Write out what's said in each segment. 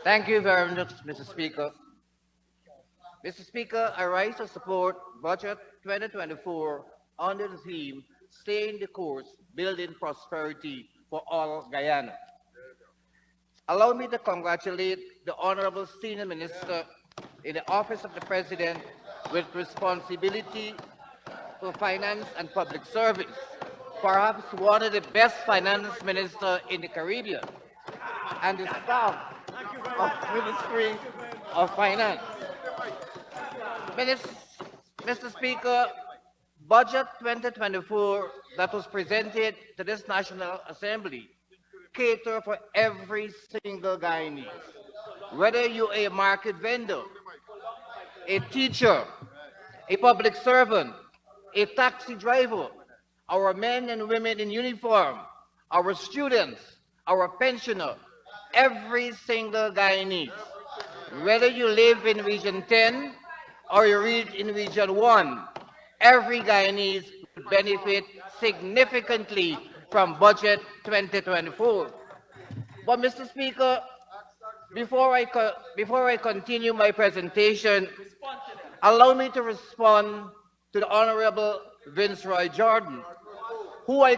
Thank you very much, Mr. Speaker. Mr. Speaker, I rise to support Budget 2024 under the theme Staying the Course, Building Prosperity for All Guyana. Allow me to congratulate the Honorable Senior Minister in the Office of the President with responsibility for finance and public service, perhaps one of the best finance ministers in the Caribbean, and the staff of Ministry of Finance. Mr. Speaker, Budget 2024 that was presented to this National Assembly cater for every single Guyanese, whether you're a market vendor, a teacher, a public servant, a taxi driver, our men and women in uniform, our students, our pensioner, every single Guyanese, whether you live in Region 10 or you read in Region 1, every Guyanese will benefit significantly from Budget 2024. But Mr. Speaker, before I continue my presentation, allow me to respond to the Honorable Viceroy Jordan, who I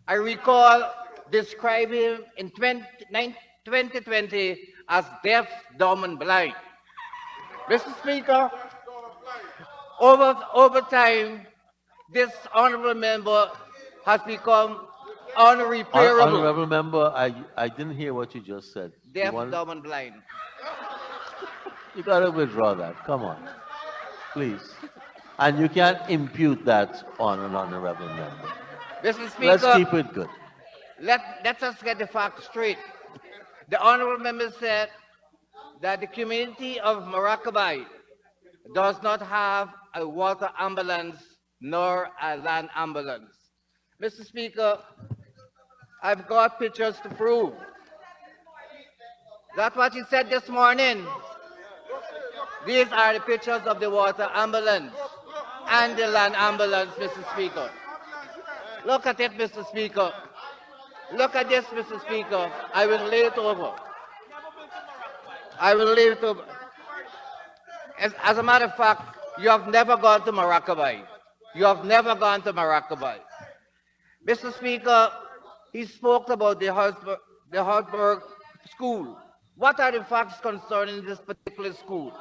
recall described him in 2020 as deaf, dumb, and blind. Mr. Speaker, over time, this honorable member has become unrepairable. Honorable member, I didn't hear what you just said. Deaf, dumb, and blind. You gotta withdraw that. Come on, please. And you can't impute that on an honorable member. Mr. Speaker, let's keep it good. Let us get the facts straight. The honorable member said that the community of Maracaibo does not have a water ambulance nor a land ambulance. Mr. Speaker, I've got pictures to prove. That's what he said this morning. These are the pictures of the water ambulance and the land ambulance, Mr. Speaker. Look at it, Mr. Speaker. Look at this, Mr. Speaker. I will lay it over. I will lay it over. As a matter of fact, you have never gone to Maracaibo. You have never gone to Maracaibo. Mr. Speaker, he spoke about the Hartberg School. What are the facts concerning this particular school?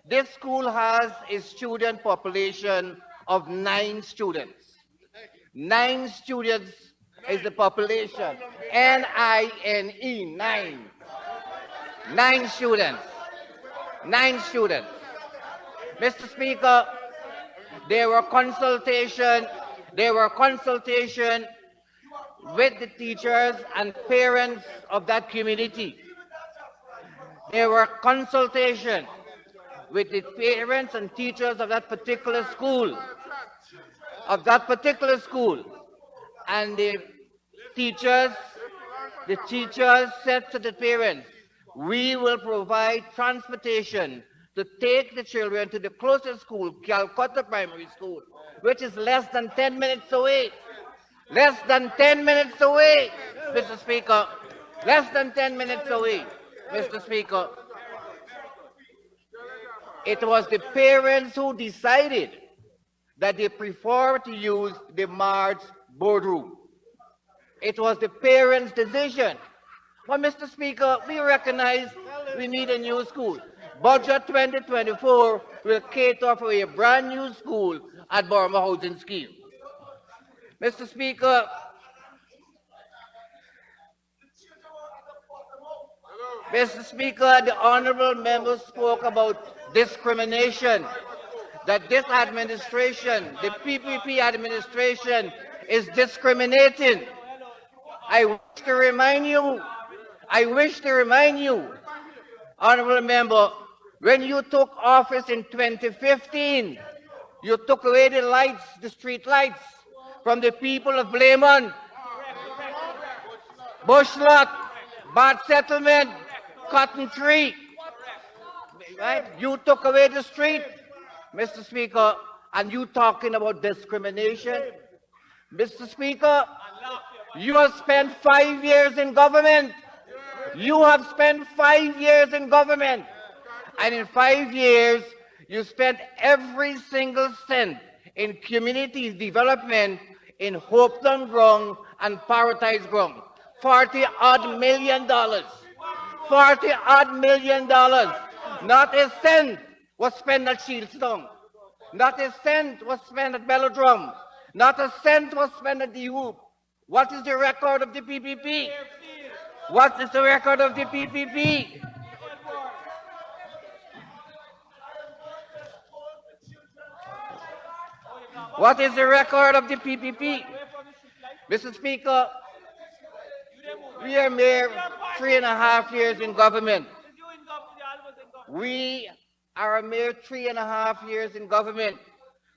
This school has a student population of 9 students. 9 students is the population. N-I-N-E, 9. 9 students. 9 students. Mr. Speaker, there were consultation with the teachers and parents of that community. There were consultation with the parents and teachers of that particular school. And the teachers said to the parents, we will provide transportation to take the children to the closest school, Calcutta Primary School, which is less than 10 minutes away. Less than 10 minutes away, Mr. Speaker. Less than 10 minutes away, Mr. Speaker. It was the parents who decided that they prefer to use the March boardroom. It was the parents' decision. But Mr. Speaker, we recognize we need a new school. Budget 2024 will cater for a brand new school at Burma Housing Scheme. Mr. Speaker, the honorable member spoke about discrimination, that this administration, the PPP administration, is discriminating. I wish to remind you, honorable member, when you took office in 2015, you took away the street lights from the people of Blaymont, Bushlot, Bad Settlement, Cotton Tree. Right? You took away the street, Mr. Speaker, and you talking about discrimination. Mr. Speaker, you have spent 5 years in government. You have spent 5 years in government, and in 5 years, you spent every single cent in community development in Hopeton ground and Paradise ground. $40-odd million. $40-odd million. Not a cent was spent at Shieldstone. Not a cent was spent at Velodrome. Not a cent was spent at the Hoop. What is the record of the PPP? What is the record of the PPP? What is the record of the PPP? Mr. Speaker, we are mere 3.5 years in government. We are a mere 3.5 years in government.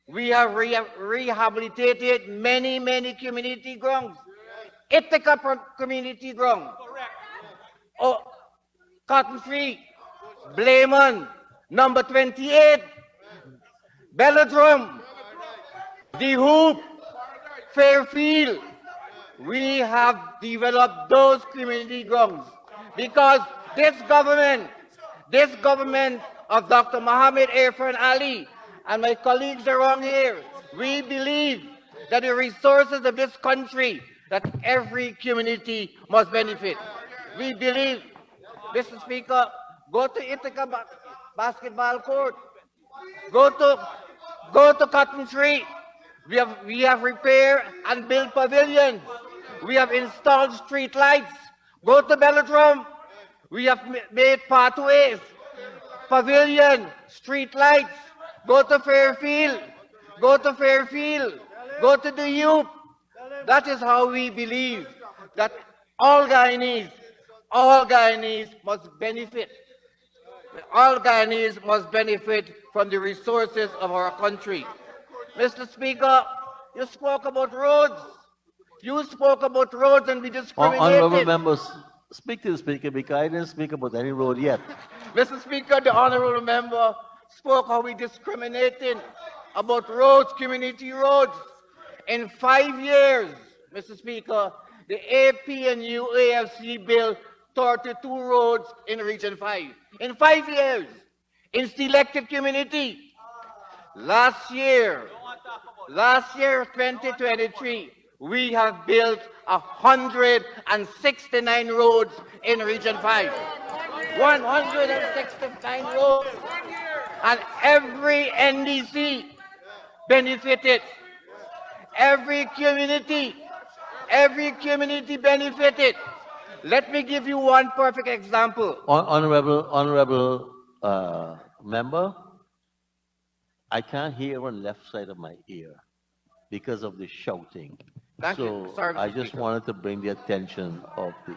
We have rehabilitated many community grounds. Ithaca community ground. Oh, Cotton Tree, Blaymon, number 28, Velodrome, the Hoop, Fairfield. We have developed those community grounds because this government of Dr. Mohammed Irfan Ali and my colleagues around here, we believe that the resources of this country, that every community must benefit. We believe, Mr. Speaker, go to Ithaca basketball court, go to Cotton Tree. We have repaired and built pavilions. We have installed street lights. Go to Velodrome. We have made pathways, pavilion, street lights. Go to Fairfield. Go to Fairfield. Go to the youth. That is how we believe that all Guyanese must benefit. All Guyanese must benefit from the resources of our country. Mr. Speaker, you spoke about roads. You spoke about roads and we discriminated. Honorable members, speak to the Speaker because I didn't speak about any road yet. Mr. Speaker, the honorable member spoke how we discriminating about roads, community roads. In 5 years, Mr. Speaker, the AP&U AFC built 32 roads in Region 5. In 5 years, in selected community. Last year, 2023, we have built 169 roads in Region 5. 169 roads. And every NDC benefited. Every community benefited. Let me give you one perfect example. Honorable member, I can't hear on the left side of my ear because of the shouting. Thank you. Sorry, Mr. I just Speaker. wanted to bring the attention of the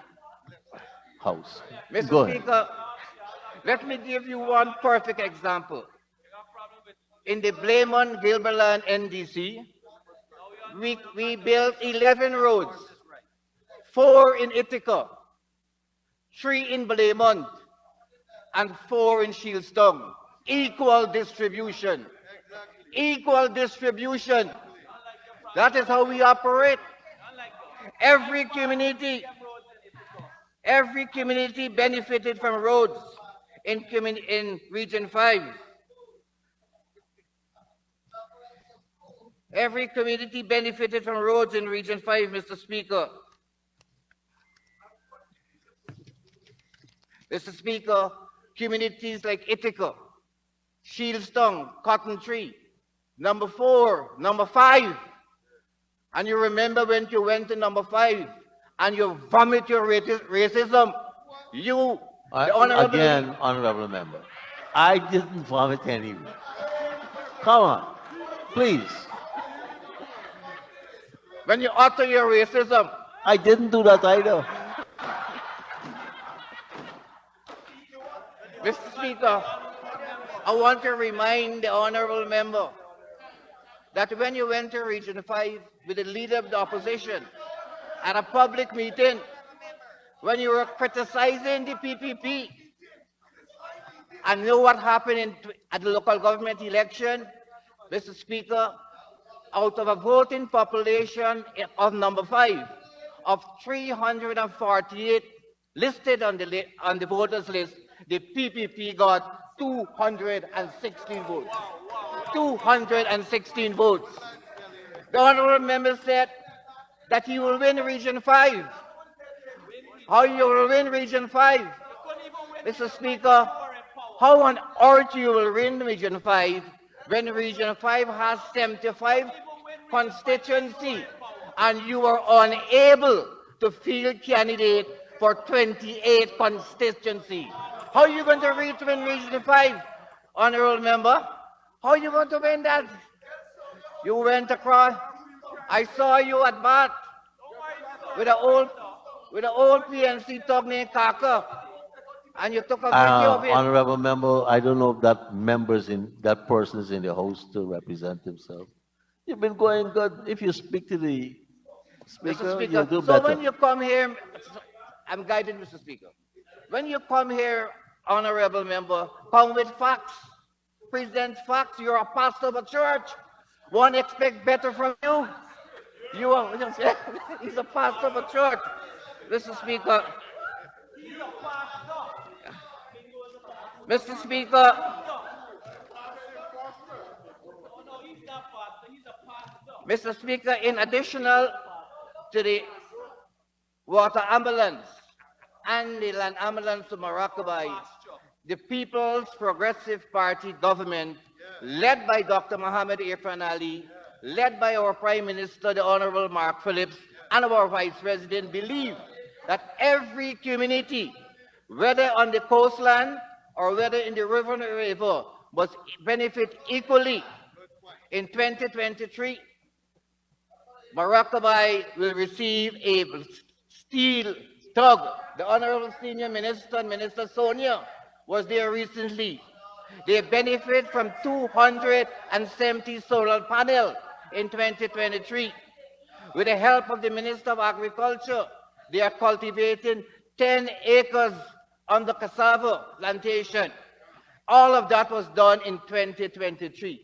House. Mr. Go ahead. Speaker, let me give you one perfect example. In the Blaymon Gilberland NDC, we built 11 roads, 4 in Ithaca, 3 in Blaymont, and 4 in Shieldstone. Equal distribution. Equal distribution. That is how we operate. Every community benefited from roads in Region 5. Every community benefited from roads in Region 5, Mr. Speaker. Mr. Speaker, communities like Ithaca, Shieldstone, Cotton Tree, number 4, number 5. And you remember when you went to number 5 and you vomit your racism. You, the honorable... Again, honorable member, I didn't vomit anyway. Come on, please. When you utter your racism. I didn't do that either. Mr. Speaker, I want to remind the honorable member that when you went to Region 5 with the leader of the opposition at a public meeting, when you were criticizing the PPP, and know what happened at the local government election, Mr. Speaker, out of a voting population of number 5 of 348 listed on the voters list, the PPP got 216 votes. 216 votes. The honorable member said that he will win Region 5. How you will win Region 5? Mr. Speaker, how on earth you will win Region 5 when Region 5 has 75 constituency and you are unable to field candidate for 28 constituency? How are you going to win Region 5, honorable member? How are you going to win that? You went across. I saw you at Bath with an old PNC talk named Kaka, and you took a video of it. Honorable member, I don't know if that person is in the house to represent himself. You've been going good. If you speak to the speaker, you'll do better. So when you come here, I'm guided, Mr. Speaker. When you come here, honorable member, come with facts. Present facts. You're a pastor of a church. One expect better from you. He's a pastor of a church. Mr. Speaker. Mr. Speaker. Mr. Speaker, in addition to the water ambulance and the land ambulance to Maracaibo, the Progressive Party government, led by Dr. Mohamed Irfan Ali, led by our Prime Minister, the Honorable Mark Phillips, and our Vice President, believe that every community, whether on the coastland or whether in the river, must benefit equally. In 2023, Maracaibo will receive a steel tug. The Honorable Senior Minister, Minister Sonia, was there recently. They benefit from 270 solar panels in 2023. With the help of the Minister of Agriculture, they are cultivating 10 acres on the cassava plantation. All of that was done in 2023.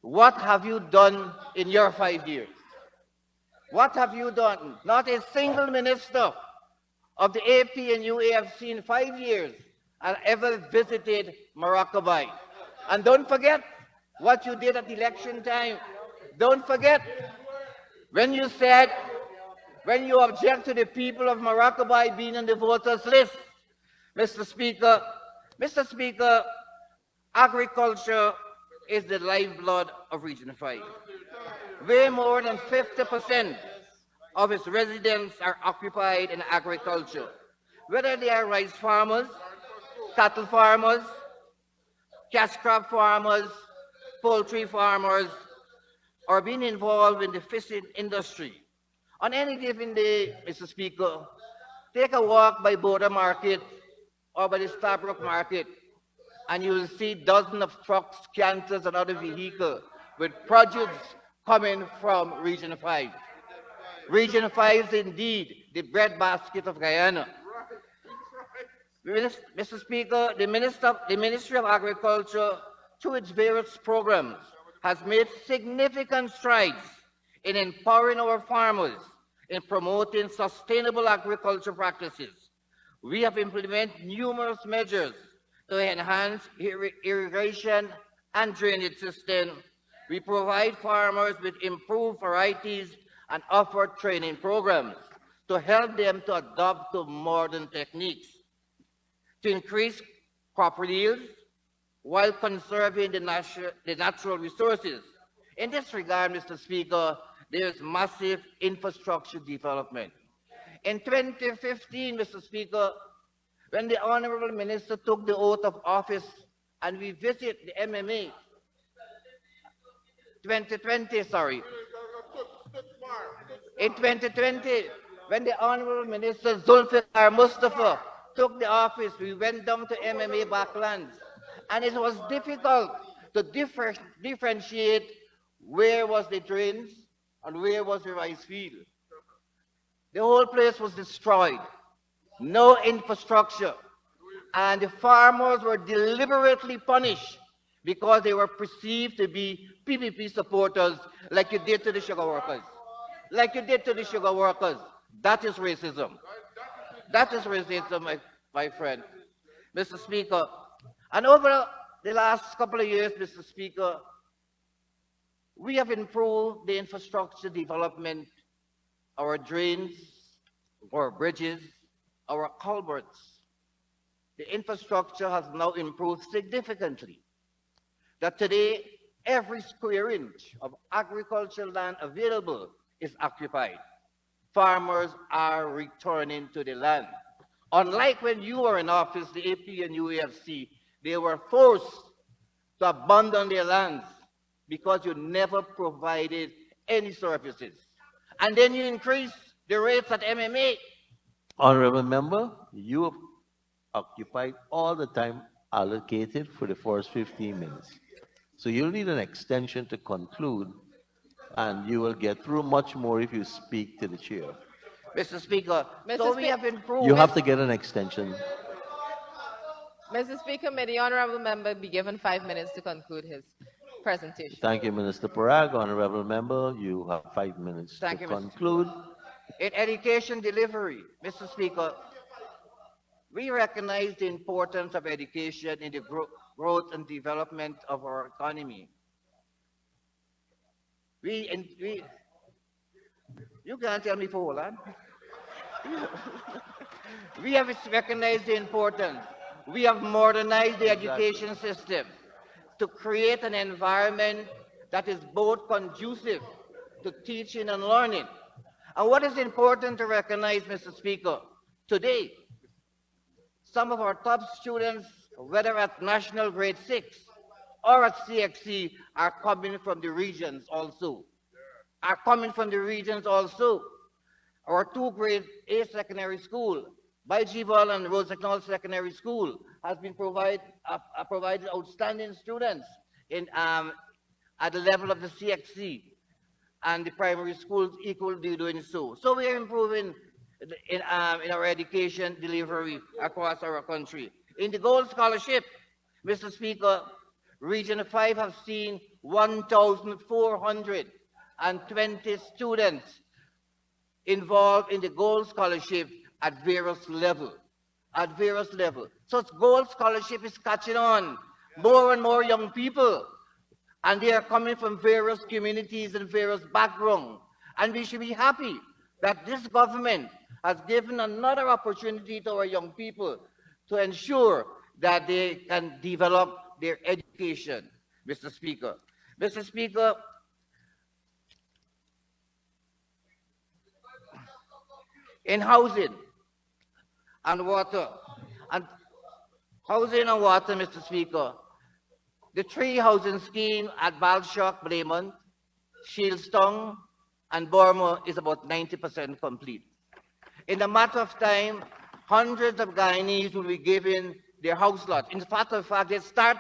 What have you done in your 5 years? What have you done? Not a single minister of the AP and UAFC in 5 years has ever visited Maracaibo. And don't forget what you did at election time. Don't forget when you said, when you object to the people of Maracaibo being on the voters list. Mr. Speaker, agriculture is the lifeblood of Region 5. Way more than 50% of its residents are occupied in agriculture, whether they are rice farmers, cattle farmers, cash crop farmers, poultry farmers, or being involved in the fishing industry. On any given day, Mr. Speaker, take a walk by Border Market or by the Starbrook Market, and you will see dozens of trucks, canters, and other vehicles with produce coming from Region 5. Region 5 is indeed the breadbasket of Guyana. Mr. Speaker, the Ministry of Agriculture, through its various programs, has made significant strides in empowering our farmers in promoting sustainable agriculture practices. We have implemented numerous measures to enhance irrigation and drainage systems. We provide farmers with improved varieties and offer training programs to help them to adopt to modern techniques to increase crop yields while conserving the natural resources. In this regard, Mr. Speaker, there is massive infrastructure development. In 2015, Mr. Speaker, when the Honorable Minister took the oath of office and we visit the MMA, 2020, sorry. In 2020, when the Honorable Minister Zulfikar Mustafa took the office, we went down to MMA backlands, and it was difficult to differentiate where was the drains and where was the rice field. The whole place was destroyed, no infrastructure, and the farmers were deliberately punished because they were perceived to be PPP supporters, like you did to the sugar workers. Like you did to the sugar workers. That is racism. That is racism, my friend. Mr. Speaker, and over the last couple of years, Mr. Speaker, we have improved the infrastructure development, our drains, our bridges, our culverts. The infrastructure has now improved significantly. That today, every square inch of agricultural land available is occupied. Farmers are returning to the land. Unlike when you were in office, the AP and UAFC, they were forced to abandon their lands because you never provided any services. And then you increase the rates at MMA. Honorable member, you have occupied all the time allocated for the first 15 minutes. So you'll need an extension to conclude, and you will get through much more if you speak to the chair. Mr. Speaker, Mr. so we Speaker. have improved. You have to get an extension. Mr. Speaker, may the honourable member be given 5 minutes to conclude his presentation. Thank you, Minister Parag. Honorable member, you have 5 minutes Thank to you, Mr. conclude. In education delivery, Mr. Speaker, we recognize the importance of education in the growth and development of our economy. You can't tell me for hold on. We have recognized the importance. We have modernized the education system to create an environment that is both conducive to teaching and learning. And what is important to recognize, Mr. Speaker, today, some of our top students, whether at National Grade 6 or at CXC, are coming from the regions also. Our 2 grade A secondary school, Baijival and Rosenthal Secondary School, has been provided outstanding students at the level of the CXC, and the primary schools equally doing so. So we are improving in our education delivery across our country. In the Gold Scholarship, Mr. Speaker, Region 5 have seen 1,420 students involved in the Gold Scholarship at various levels. So Gold Scholarship is catching on. More and more young people, and they are coming from various communities and various backgrounds. And we should be happy that this government has given another opportunity to our young people to ensure that they can develop their education, Mr. Speaker. Mr. Speaker, in housing and water, Mr. Speaker, the 3 housing schemes at Balshock, Blaymont, Shieldstown, and Bournemouth is about 90% complete. In a matter of time, hundreds of Guyanese will be given their house lots. In fact, they start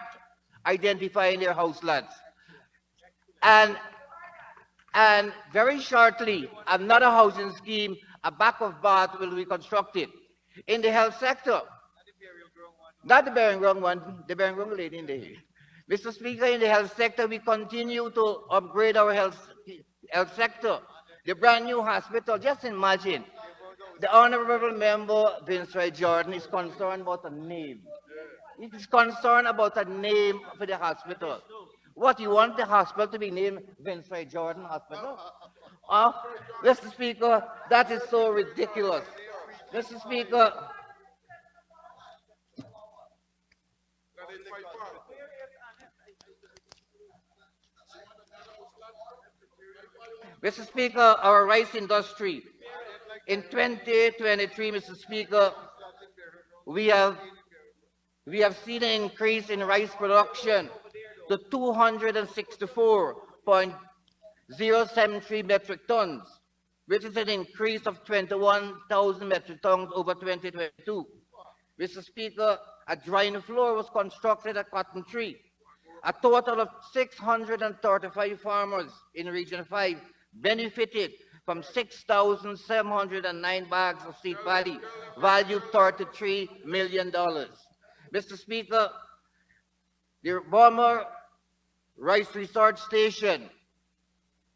identifying their house lots. And very shortly, another housing scheme, a back of Bath, will be constructed. In the health sector, not the Bering Ground one, the Bering Ground lady in the Mr. Speaker, in the health sector, we continue to upgrade our health sector. The brand new hospital, just imagine, the honorable member, Vince Wright Jordan, is concerned about a name. He is concerned about a name for the hospital. What, you want the hospital to be named Vince Wright Jordan Hospital? Mr. Speaker, that is so ridiculous. Mr. Speaker, our rice industry. In 2023, Mr. Speaker, we have seen an increase in rice production to 264.073 metric tons, which is an increase of 21,000 metric tons over 2022. Mr. Speaker, a drying floor was constructed at Cotton Tree. A total of 635 farmers in Region 5 benefited from 6,709 bags of seed paddy, valued $33 million. Mr. Speaker, the Bomber Rice Research Station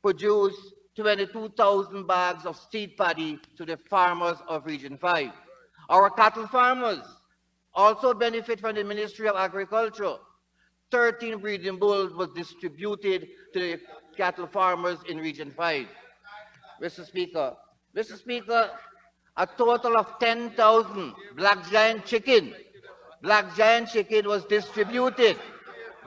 produced 22,000 bags of seed paddy to the farmers of Region 5. Our cattle farmers also benefit from the Ministry of Agriculture. 13 breeding bulls was distributed to the cattle farmers in Region 5. Mr. Speaker, a total of 10,000 black giant chicken was distributed.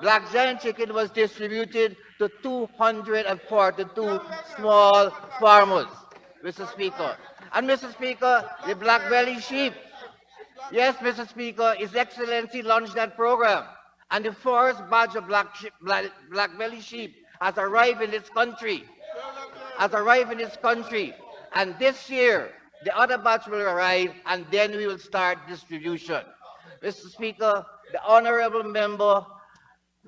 Black giant chicken was distributed to 242 small farmers, Mr. Speaker. And Mr. Speaker, the black belly sheep. Yes, Mr. Speaker, His Excellency launched that program. And the first batch of black belly sheep has arrived in this country. And this year, the other batch will arrive, and then we will start distribution. Mr. Speaker, the honorable member,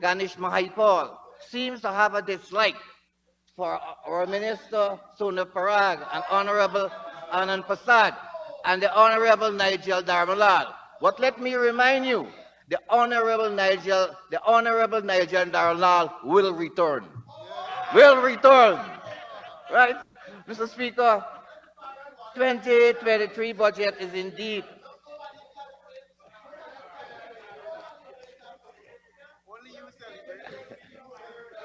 Ganesh Mahipal, seems to have a dislike for our Minister, Suna Parag, and Honorable Anand Prasad, and the Honorable Nigel Darmalal. But let me remind you, the Honorable Nigel Darmalal will return. Right? Mr. Speaker, 2023 budget is indeed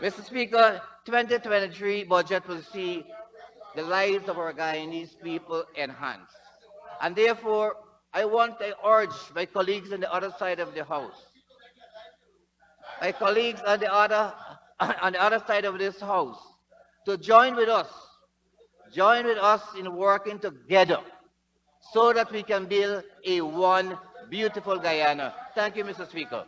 Mr. Speaker, 2023 budget will see the lives of our Guyanese people enhanced. And therefore, I urge my colleagues on the other side of the House, my colleagues on the other side of this House, to join with us in working together so that we can build a one beautiful Guyana. Thank you, Mr. Speaker.